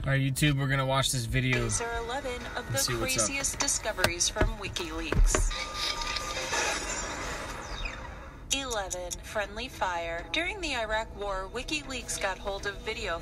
Alright, YouTube, we're gonna watch this video. These are 11 of the craziest discoveries from WikiLeaks. 11. Friendly fire. During the Iraq War, WikiLeaks got hold of video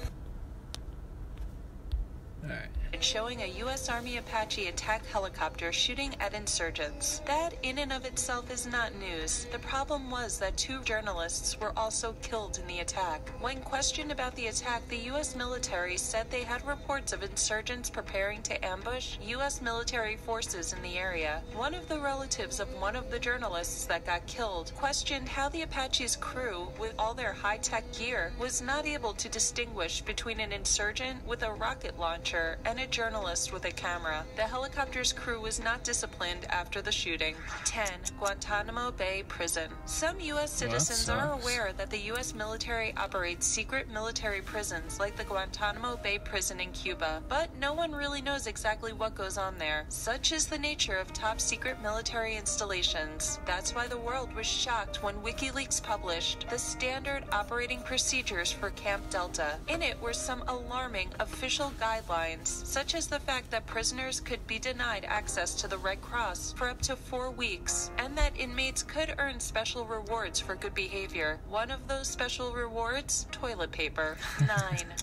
showing a U.S. Army Apache attack helicopter shooting at insurgents. That in and of itself is not news. The problem was that 2 journalists were also killed in the attack. When questioned about the attack, the U.S. military said they had reports of insurgents preparing to ambush U.S. military forces in the area. One of the relatives of one of the journalists that got killed questioned how the Apache's crew, with all their high-tech gear, was not able to distinguish between an insurgent with a rocket launcher and a journalist with a camera. The helicopter's crew was not disciplined after the shooting. 10. Guantanamo Bay Prison. Some U.S. citizens are aware that the U.S. military operates secret military prisons like the Guantanamo Bay Prison in Cuba, but no one really knows exactly what goes on there. Such is the nature of top-secret military installations. That's why the world was shocked when WikiLeaks published the standard operating procedures for Camp Delta. In it were some alarming official guidelines, such as the fact that prisoners could be denied access to the Red Cross for up to 4 weeks, and that inmates could earn special rewards for good behavior. One of those special rewards? Toilet paper. 9.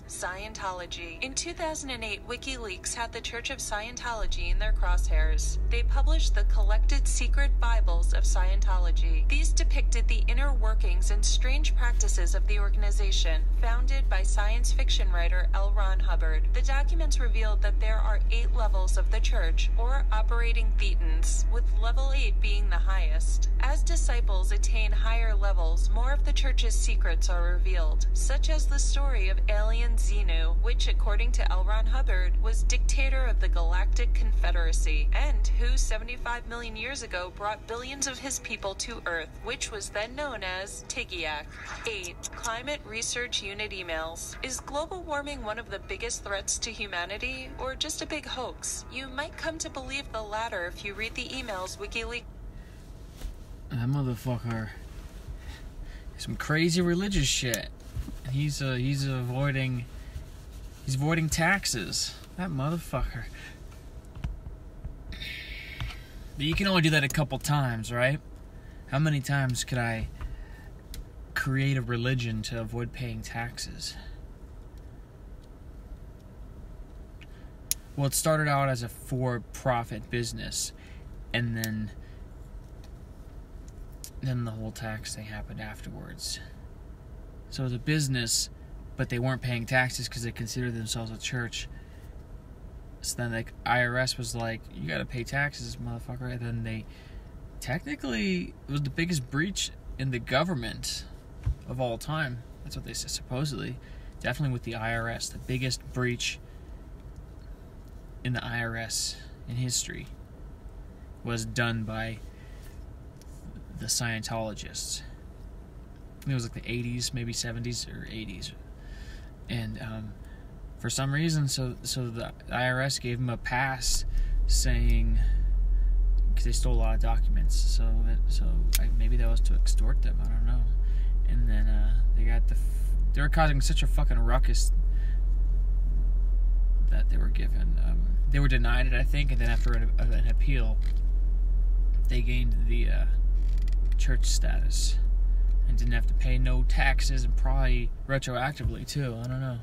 Scientology. In 2008, WikiLeaks had the Church of Scientology in their crosshairs. They published the Collected Secret Bibles of Scientology. These depicted the inner workings and strange practices of the organization, founded by science fiction writer L. Ron Hubbard. The documents revealed that there are 8 levels of the church, or operating thetans, with level 8 being the highest. As disciples attain higher levels, more of the church's secrets are revealed, such as the story of alien Xenu, which, according to L. Ron Hubbard, was dictator of the Galactic Confederacy, and who 75 million years ago brought billions of his people to Earth, which was then known as Tigiak. 8. Climate Research Unit emails. Is global warming one of the biggest threats to humanity, or just a big hoax? You might come to believe the latter if you read the emails WikiLeaks. That motherfucker. Some crazy religious shit. He's avoiding taxes. That motherfucker. But you can only do that a couple times, right? How many times could I create a religion to avoid paying taxes? Well, it started out as a for-profit business, and then the whole tax thing happened afterwards. So it was a business, but they weren't paying taxes because they considered themselves a church. So then the IRS was like, you gotta pay taxes, motherfucker. And then they, technically, it was the biggest breach in the government of all time. That's what they said, supposedly. Definitely with the IRS, the biggest breach in the IRS in history was done by the Scientologists. I think it was like the 80s, maybe 70s or 80s. And for some reason, so the IRS gave them a pass saying, because they stole a lot of documents, so maybe that was to extort them, I don't know. And then they were causing such a fucking ruckus that they were given, they were denied it, I think, and then after an appeal, they gained the church status and didn't have to pay no taxes, and probably retroactively too, I don't know.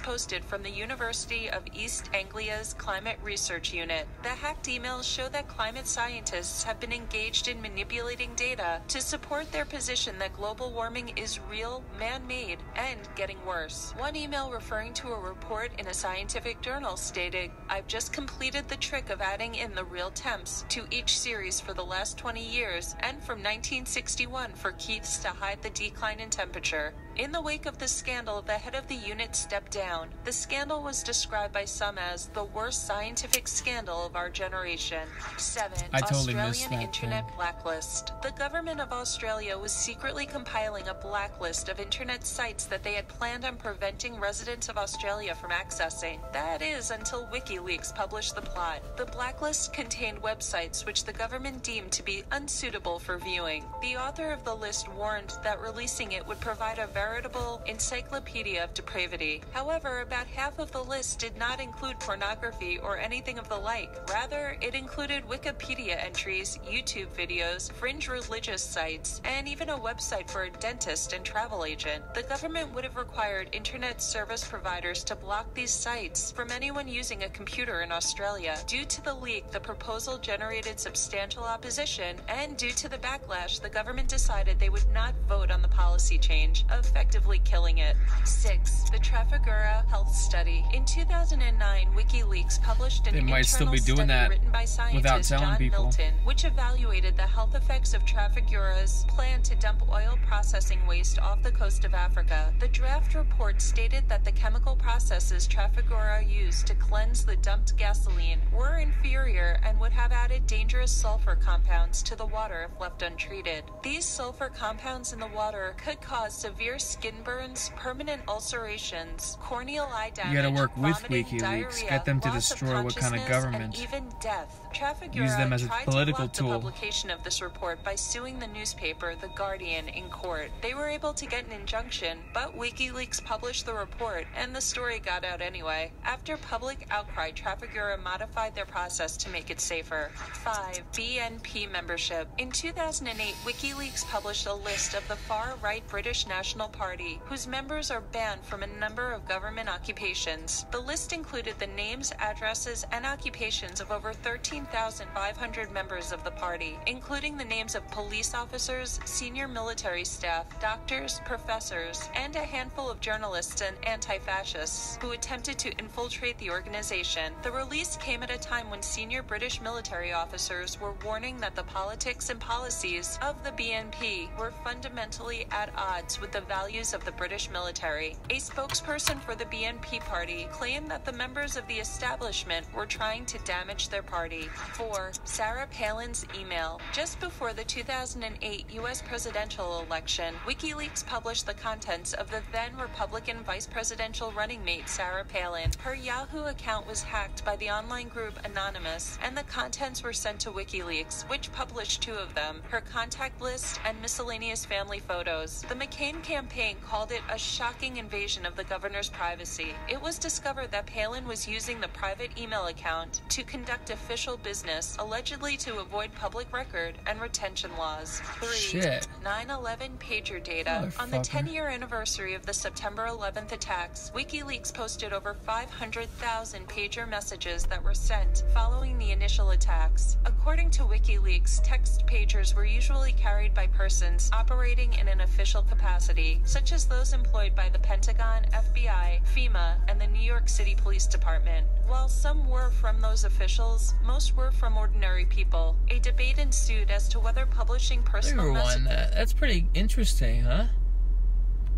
Posted from the University of East Anglia's Climate Research Unit. The hacked emails show that climate scientists have been engaged in manipulating data to support their position that global warming is real, man-made, and getting worse. One email referring to a report in a scientific journal stated, "I've just completed the trick of adding in the real temps to each series for the last 20 years, and from 1961 for Keiths to hide the decline in temperature." In the wake of the scandal, the head of the unit stepped down. The scandal was described by some as the worst scientific scandal of our generation. 7. Australian Internet Blacklist. The government of Australia was secretly compiling a blacklist of internet sites that they had planned on preventing residents of Australia from accessing. That is, until WikiLeaks published the plot. The blacklist contained websites which the government deemed to be unsuitable for viewing. The author of the list warned that releasing it would provide a veritable encyclopedia of depravity. However, about half of the list did not include pornography or anything of the like. Rather, it included Wikipedia entries, YouTube videos, fringe religious sites, and even a website for a dentist and travel agent. The government would have required internet service providers to block these sites from anyone using a computer in Australia. Due to the leak, the proposal generated substantial opposition, and due to the backlash, the government decided they would not vote on the policy change, effectively killing it. 6. The Trafigura Health Study. In 2009, WikiLeaks published an They might still be doing study that written by without scientist telling John people. Milton, which evaluated the health effects of Trafigura's plan to dump oil processing waste off the coast of Africa. The draft report stated that the chemical processes Trafigura used to cleanse the dumped gasoline were inferior and would have added dangerous sulfur compounds to the water if left untreated. These sulfur compounds in the water could cause severe skin burns, permanent ulcerations, corneal eye damage, You gotta work with vomiting, WikiLeaks. diarrhea, Get them to loss of destroy what kind of consciousness, government. and even death. Trafigura Use them as a tried political to block tool. the publication of this report by suing the newspaper The Guardian in court. They were able to get an injunction, but WikiLeaks published the report, and the story got out anyway. After public outcry, Trafigura modified their process to make it safer. 5. BNP membership. In 2008, WikiLeaks published a list of the far-right British National Party, whose members are banned from a number of government occupations. The list included the names, addresses, and occupations of over 13,500 members of the party, including the names of police officers, senior military staff, doctors, professors, and a handful of journalists and anti-fascists who attempted to infiltrate the organization. The release came at a time when senior British military officers were warning that the politics and policies of the BNP were fundamentally at odds with the values of the British military. A spokesperson for the BNP party claimed that the members of the establishment were trying to damage their party. 4. Sarah Palin's email. Just before the 2008 U.S. presidential election, WikiLeaks published the contents of the then Republican vice presidential running mate Sarah Palin. Her Yahoo account was hacked by the online group Anonymous, and the contents were sent to WikiLeaks, which published 2 of them, her contact list and miscellaneous family photos. The McCain campaign called it a shocking invasion of the governor's privacy. It was discovered that Palin was using the private email account to conduct official business, allegedly to avoid public record and retention laws. 3. Shit. 9/11 pager data. On the Motherfucker. 10-year anniversary of the September 11th attacks, WikiLeaks posted over 500,000 pager messages that were sent following the initial attacks. According to WikiLeaks, text pagers were usually carried by persons operating in an official capacity, such as those employed by the Pentagon, FBI, FEMA, and the New York City Police Department. While some were from those officials, most were from ordinary people. A debate ensued as to whether publishing personal Bigger messages one. That's pretty interesting, huh?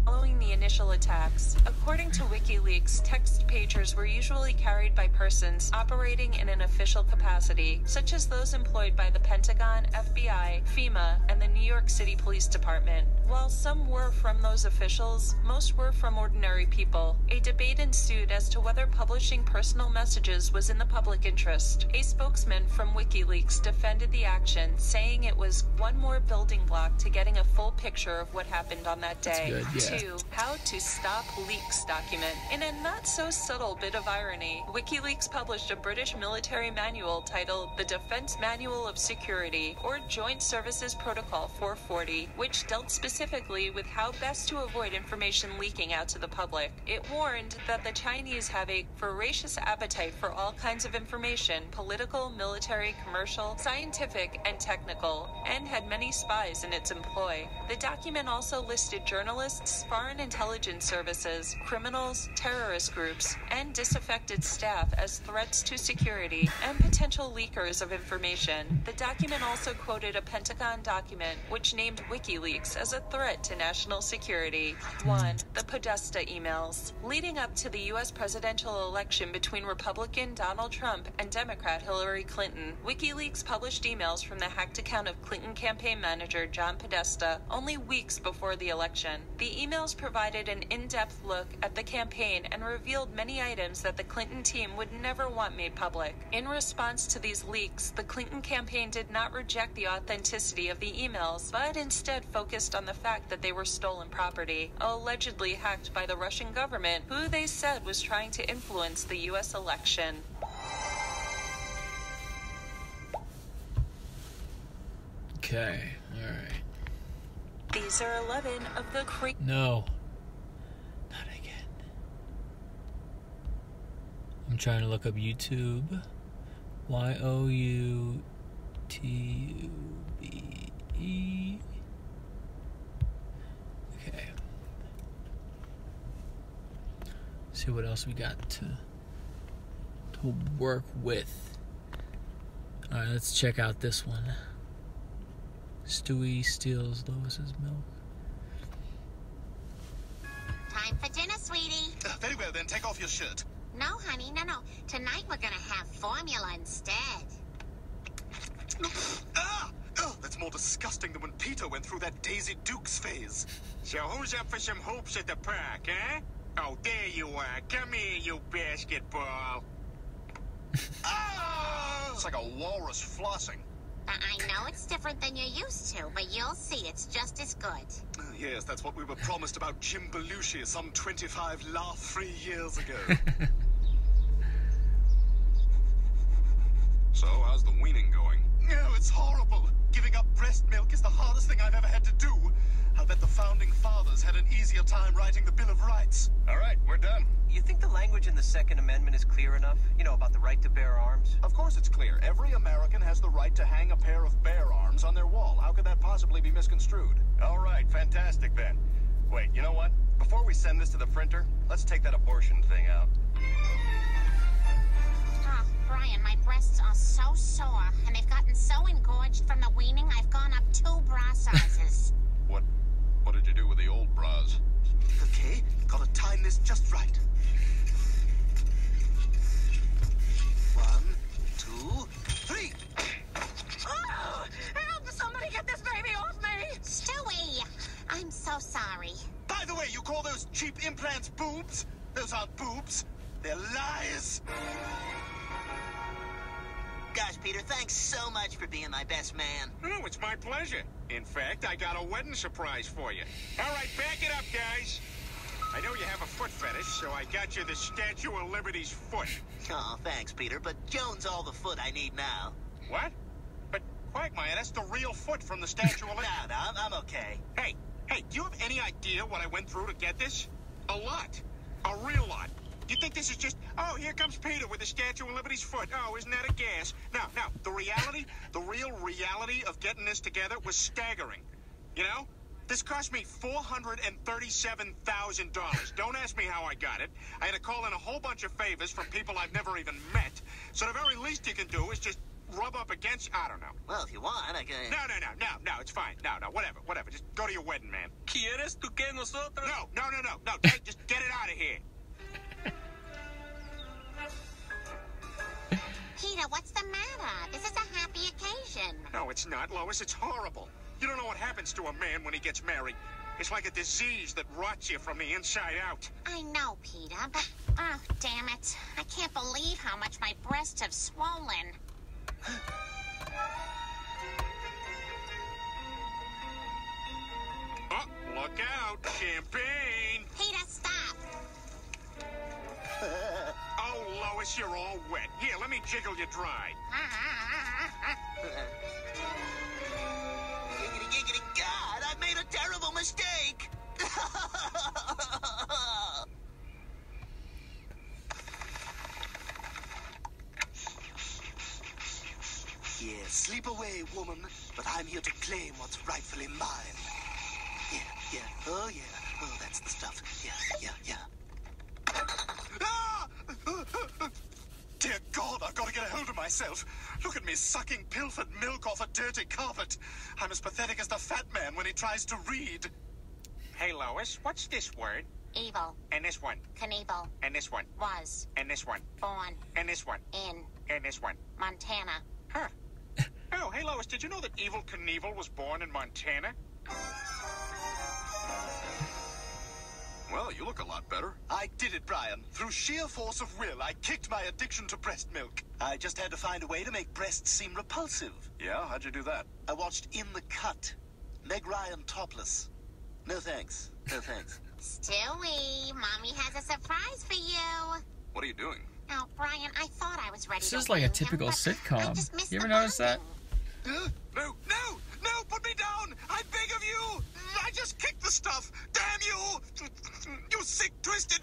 following the initial attacks. According to WikiLeaks, text pagers were usually carried by persons operating in an official capacity, such as those employed by the Pentagon, FBI, FEMA, and the New York City Police Department. While some were from those officials, most were from ordinary people. A debate ensued as to whether publishing personal messages was in the public interest. A spokesman from WikiLeaks defended the action, saying it was one more building block to getting a full picture of what happened on that day. Good, yeah. 2. How to Stop Leaks document. In a not-so-subtle bit of irony, WikiLeaks published a British military manual titled The Defense Manual of Security, or Joint Services Protocol 440, which dealt specifically with how best to avoid information leaking out to the public. It warned that the Chinese have a voracious appetite for all kinds of information, political, military, commercial, scientific, and technical, and had many spies in its employ. The document also listed journalists, foreign intelligence services, criminals, terrorist groups, and disaffected staff as threats to security and potential leakers of information. The document also quoted a Pentagon document which named WikiLeaks as a threat to national security. 1. The Podesta emails. Leading up to the U.S. presidential election between Republican Donald Trump and Democrat Hillary Clinton, WikiLeaks published emails from the hacked account of Clinton campaign manager John Podesta only weeks before the election. The email emails provided an in-depth look at the campaign and revealed many items that the Clinton team would never want made public. In response to these leaks, the Clinton campaign did not reject the authenticity of the emails, but instead focused on the fact that they were stolen property, allegedly hacked by the Russian government, who they said was trying to influence the U.S. election. Okay, alright. These are 11 of the No. Not again. I'm trying to look up YouTube. YOUTUBE. Okay. See what else we got to work with. Alright, let's check out this one. Stewie steals Lois's milk. Time for dinner, sweetie. Very well, then. Take off your shirt. No, honey, no. Tonight we're gonna have formula instead. Ah! Oh, that's more disgusting than when Peter went through that Daisy Dukes phase. So who's up for some hoops at the park, eh? Oh, there you are. Come here, you basketball. Ah! It's like a walrus flossing. I know it's different than you're used to, but you'll see it's just as good. Yes, that's what we were promised about Jim Belushi some 25 laugh-free years ago. So, how's the weaning going? Oh, it's horrible. Giving up breast milk is the hardest thing I've ever had to do. I'll bet the founding fathers had an easier time writing the Bill of Rights. All right, we're done. You think the language in the Second Amendment is clear enough? You know, about the right to bear arms? Of course it's clear. Every American has the right to hang a pair of bear arms on their wall. How could that possibly be misconstrued? All right, fantastic then. Wait, you know what? Before we send this to the printer, let's take that abortion thing out. Oh, Brian, my breasts are so sore, and they've gotten so engorged from the weaning, I've gone up 2 bra sizes. What did you do with the old bras? Okay, gotta time this just right. 1, 2, 3. Oh, help! Somebody get this baby off me! Stewie! I'm so sorry. By the way, you call those cheap implants boobs? Those aren't boobs. They're lies. Gosh, Peter, thanks so much for being my best man. Oh, it's my pleasure. In fact, I got a wedding surprise for you. All right, back it up, guys. I know you have a foot fetish, so I got you the Statue of Liberty's foot. Oh, thanks, Peter, but Joan's all the foot I need now. What? But, Quagmire, that's the real foot from the Statue of Liberty. No, I'm okay. Hey, do you have any idea what I went through to get this? A lot. A real lot. You think this is just, oh, here comes Peter with the Statue of Liberty's foot. Oh, isn't that a gas? Now, the real reality of getting this together was staggering. You know? This cost me $437,000. Don't ask me how I got it. I had to call in a whole bunch of favors from people I've never even met. So the very least you can do is just rub up against, I don't know. Well, if you want, I can... No, it's fine. No, whatever. Just go to your wedding, man. ¿Quieres tú que nosotros? No. Hey, just get it out of here. Peter, what's the matter? This is a happy occasion. No, it's not, Lois. It's horrible. You don't know what happens to a man when he gets married. It's like a disease that rots you from the inside out. I know, Peter, but... Oh, damn it. I can't believe how much my breasts have swollen. Oh, look out. Champagne. Peter, stop. Oh, Lois, you're all wet. Here, let me jiggle you dry. Giggity, God, I made a terrible mistake. Yeah, sleep away, woman. But I'm here to claim what's rightfully mine. Yeah. Oh, that's the stuff. Yeah. Ah! Dear God, I've got to get a hold of myself. Look at me sucking pilfered milk off a dirty carpet. I'm as pathetic as the fat man when he tries to read. Hey, Lois, what's this word? Evil. And this one. Knievel. And this one. Was. And this one. Born. And this one. In. And this one. Montana. Huh. Oh, hey, Lois, did you know that Evel Knievel was born in Montana? Well, you look a lot better. I did it, Brian. Through sheer force of will, I kicked my addiction to breast milk. I just had to find a way to make breasts seem repulsive. Yeah? How'd you do that? I watched In the Cut. Meg Ryan topless. No thanks. No thanks. Stewie, Mommy has a surprise for you. What are you doing? Oh, Brian, I thought I was ready This to is like a wing him, typical but I sitcom. just missed You ever the notice that? button. No, put me down! I beg of you! I just kicked the stuff! Damn you! You sick, twisted...